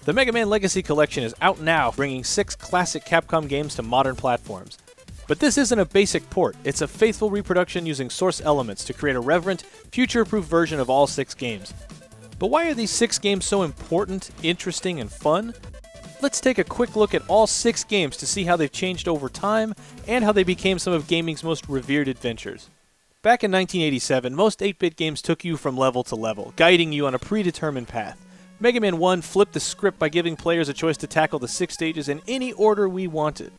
The Mega Man Legacy Collection is out now, bringing 6 classic Capcom games to modern platforms. But this isn't a basic port, it's a faithful reproduction using source elements to create a reverent, future-proof version of all 6 games. But why are these 6 games so important, interesting, and fun? Let's take a quick look at all 6 games to see how they've changed over time, and how they became some of gaming's most revered adventures. Back in 1987, most 8-bit games took you from level to level, guiding you on a predetermined path. Mega Man 1 flipped the script by giving players a choice to tackle the 6 stages in any order we wanted.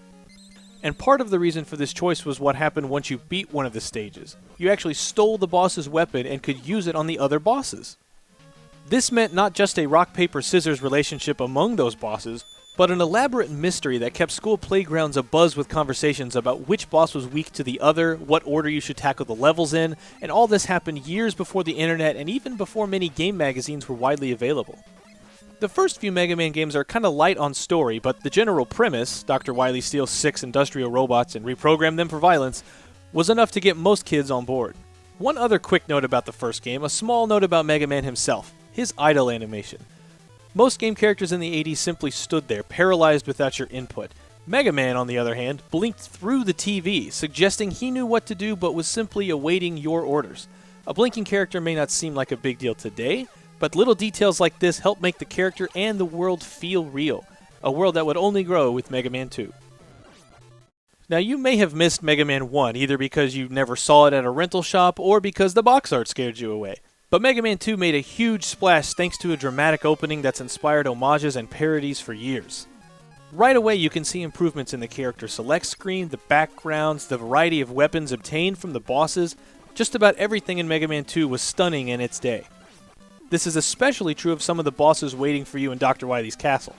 And part of the reason for this choice was what happened once you beat one of the stages. You actually stole the boss's weapon and could use it on the other bosses. This meant not just a rock-paper-scissors relationship among those bosses, but an elaborate mystery that kept school playgrounds abuzz with conversations about which boss was weak to the other, what order you should tackle the levels in, and all this happened years before the internet and even before many game magazines were widely available. The first few Mega Man games are kinda light on story, but the general premise, Dr. Wily steals 6 industrial robots and reprograms them for violence, was enough to get most kids on board. One other quick note about the first game, a small note about Mega Man himself, his idle animation. Most game characters in the 80s simply stood there, paralyzed without your input. Mega Man, on the other hand, blinked through the TV, suggesting he knew what to do but was simply awaiting your orders. A blinking character may not seem like a big deal today, but little details like this help make the character and the world feel real, a world that would only grow with Mega Man 2. Now you may have missed Mega Man 1 either because you never saw it at a rental shop or because the box art scared you away. But Mega Man 2 made a huge splash thanks to a dramatic opening that's inspired homages and parodies for years. Right away you can see improvements in the character select screen, the backgrounds, the variety of weapons obtained from the bosses. Just about everything in Mega Man 2 was stunning in its day. This is especially true of some of the bosses waiting for you in Dr. Wily's castle.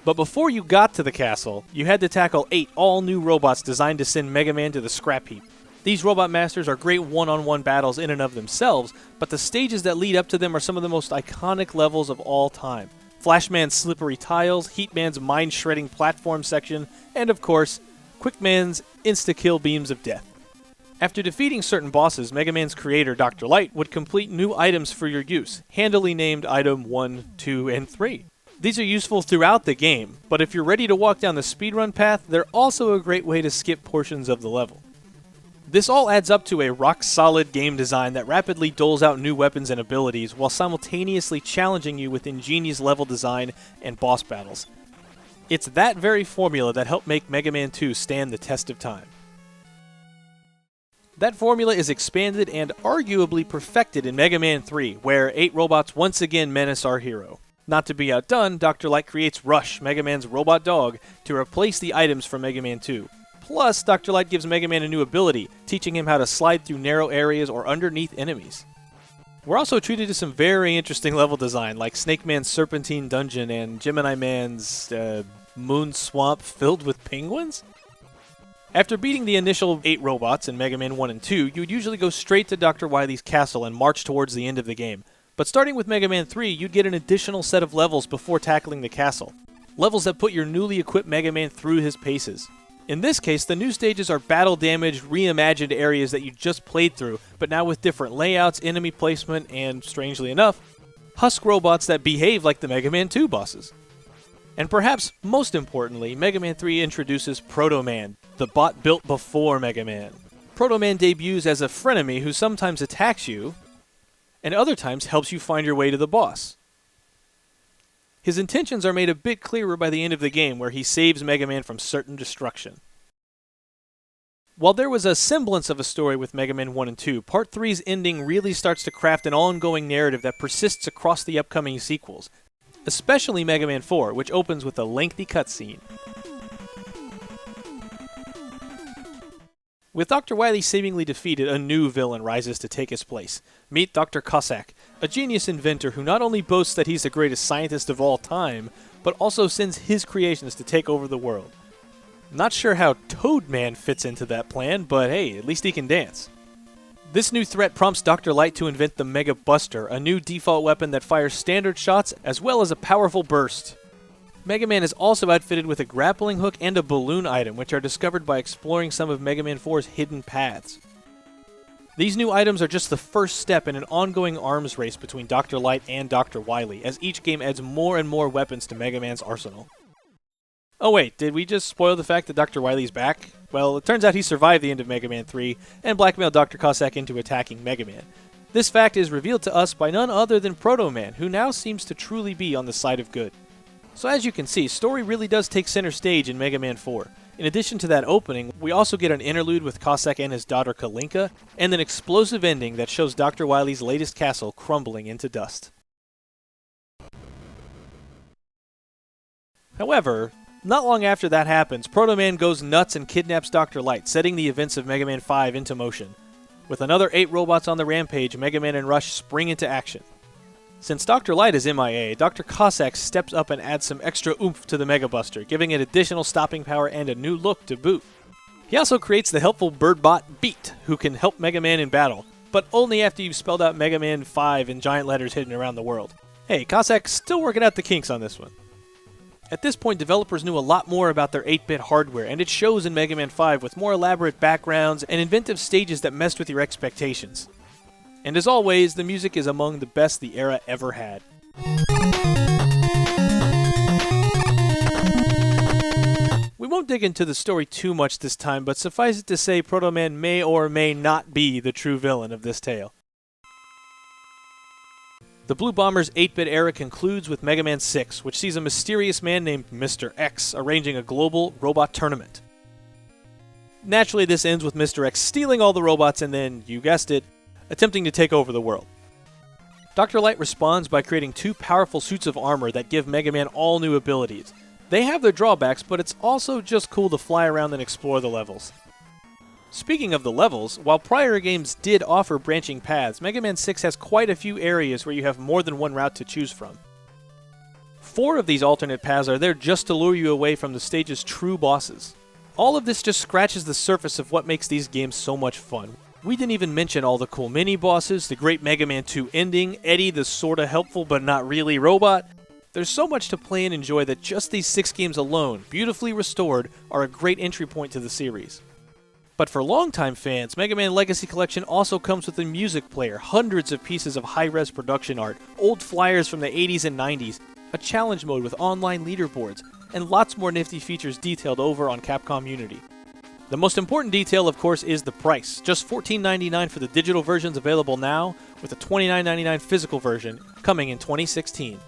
But before you got to the castle, you had to tackle 8 all-new robots designed to send Mega Man to the scrap heap. These robot masters are great one-on-one battles in and of themselves, but the stages that lead up to them are some of the most iconic levels of all time. Flashman's slippery tiles, Heatman's mind-shredding platform section, and of course, Quickman's insta-kill beams of death. After defeating certain bosses, Mega Man's creator, Dr. Light, would complete new items for your use, handily named Item 1, 2, and 3. These are useful throughout the game, but if you're ready to walk down the speedrun path, they're also a great way to skip portions of the level. This all adds up to a rock-solid game design that rapidly doles out new weapons and abilities while simultaneously challenging you with ingenious level design and boss battles. It's that very formula that helped make Mega Man 2 stand the test of time. That formula is expanded and arguably perfected in Mega Man 3, where 8 robots once again menace our hero. Not to be outdone, Dr. Light creates Rush, Mega Man's robot dog, to replace the items from Mega Man 2. Plus, Dr. Light gives Mega Man a new ability, teaching him how to slide through narrow areas or underneath enemies. We're also treated to some very interesting level design, like Snake Man's Serpentine Dungeon and Gemini Man's Moon Swamp filled with penguins? After beating the initial 8 robots in Mega Man 1 and 2, you would usually go straight to Dr. Wily's castle and march towards the end of the game. But starting with Mega Man 3, you'd get an additional set of levels before tackling the castle. Levels that put your newly equipped Mega Man through his paces. In this case, the new stages are battle-damaged, reimagined areas that you just played through, but now with different layouts, enemy placement, and, strangely enough, husk robots that behave like the Mega Man 2 bosses. And perhaps most importantly, Mega Man 3 introduces Proto Man, the bot built before Mega Man. Proto Man debuts as a frenemy who sometimes attacks you, and other times helps you find your way to the boss. His intentions are made a bit clearer by the end of the game, where he saves Mega Man from certain destruction. While there was a semblance of a story with Mega Man 1 and 2, Part 3's ending really starts to craft an ongoing narrative that persists across the upcoming sequels, especially Mega Man 4, which opens with a lengthy cutscene. With Dr. Wily seemingly defeated, a new villain rises to take his place. Meet Dr. Cossack, a genius inventor who not only boasts that he's the greatest scientist of all time, but also sends his creations to take over the world. Not sure how Toadman fits into that plan, but hey, at least he can dance. This new threat prompts Dr. Light to invent the Mega Buster, a new default weapon that fires standard shots as well as a powerful burst. Mega Man is also outfitted with a grappling hook and a balloon item, which are discovered by exploring some of Mega Man 4's hidden paths. These new items are just the first step in an ongoing arms race between Dr. Light and Dr. Wily, as each game adds more and more weapons to Mega Man's arsenal. Oh wait, did we just spoil the fact that Dr. Wily's back? Well, it turns out he survived the end of Mega Man 3 and blackmailed Dr. Cossack into attacking Mega Man. This fact is revealed to us by none other than Proto Man, who now seems to truly be on the side of good. So as you can see, story really does take center stage in Mega Man 4. In addition to that opening, we also get an interlude with Cossack and his daughter Kalinka, and an explosive ending that shows Dr. Wily's latest castle crumbling into dust. However, not long after that happens, Proto Man goes nuts and kidnaps Dr. Light, setting the events of Mega Man 5 into motion. With another 8 robots on the rampage, Mega Man and Rush spring into action. Since Dr. Light is MIA, Dr. Cossack steps up and adds some extra oomph to the Mega Buster, giving it additional stopping power and a new look to boot. He also creates the helpful birdbot Beat, who can help Mega Man in battle, but only after you've spelled out Mega Man 5 in giant letters hidden around the world. Hey, Cossack's still working out the kinks on this one. At this point, developers knew a lot more about their 8-bit hardware, and it shows in Mega Man 5 with more elaborate backgrounds and inventive stages that messed with your expectations. And as always, the music is among the best the era ever had. We won't dig into the story too much this time, but suffice it to say Proto Man may or may not be the true villain of this tale. The Blue Bomber's 8-bit era concludes with Mega Man 6, which sees a mysterious man named Mr. X arranging a global robot tournament. Naturally, this ends with Mr. X stealing all the robots and then, you guessed it, attempting to take over the world. Dr. Light responds by creating 2 powerful suits of armor that give Mega Man all new abilities. They have their drawbacks, but it's also just cool to fly around and explore the levels. Speaking of the levels, while prior games did offer branching paths, Mega Man 6 has quite a few areas where you have more than one route to choose from. 4 of these alternate paths are there just to lure you away from the stage's true bosses. All of this just scratches the surface of what makes these games so much fun. We didn't even mention all the cool mini-bosses, the great Mega Man 2 ending, Eddie the sorta helpful but not really robot. There's so much to play and enjoy that just these 6 games alone, beautifully restored, are a great entry point to the series. But for longtime fans, Mega Man Legacy Collection also comes with a music player, hundreds of pieces of high-res production art, old flyers from the 80s and 90s, a challenge mode with online leaderboards, and lots more nifty features detailed over on Capcom Unity. The most important detail, of course, is the price. Just $14.99 for the digital versions available now, with a $29.99 physical version coming in 2016.